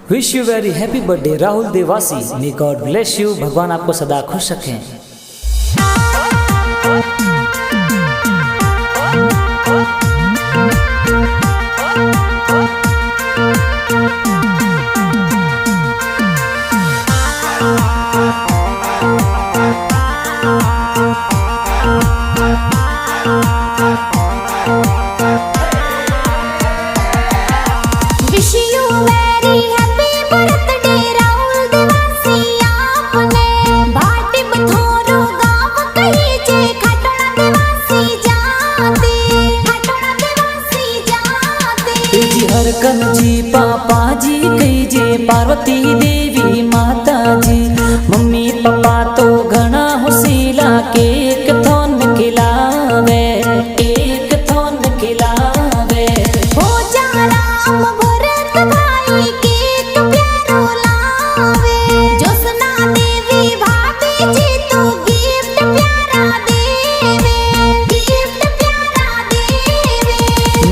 Wish you very happy birthday Rahul Dewasi. May God bless you. भगवान आपको सदा खुश रखें। Wish you very happy birthday Rahul Dewasi. आपने भाटी बथोरो गाँव कही जे खटोड़ा देवासी जाते, खटोड़ा देवासी जाते। जी हरकन जी पापा जी कही जे पार्वती देवी माता जी। मम्मी पापा तो घना हुसीला केक थोन खिलावे, केक थोन खिलावे। हो जा राम भरत भाई केक प्यारो लावे। जोसना देवी भाभी जी तो गिफ्ट प्यारा देवे, गिफ्ट प्यारा देवे।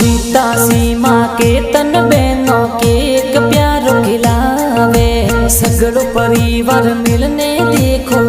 नीता सीमा के तन बहनों केक प्यारो खिलावे। सगड़ो परिवार मिलने देखो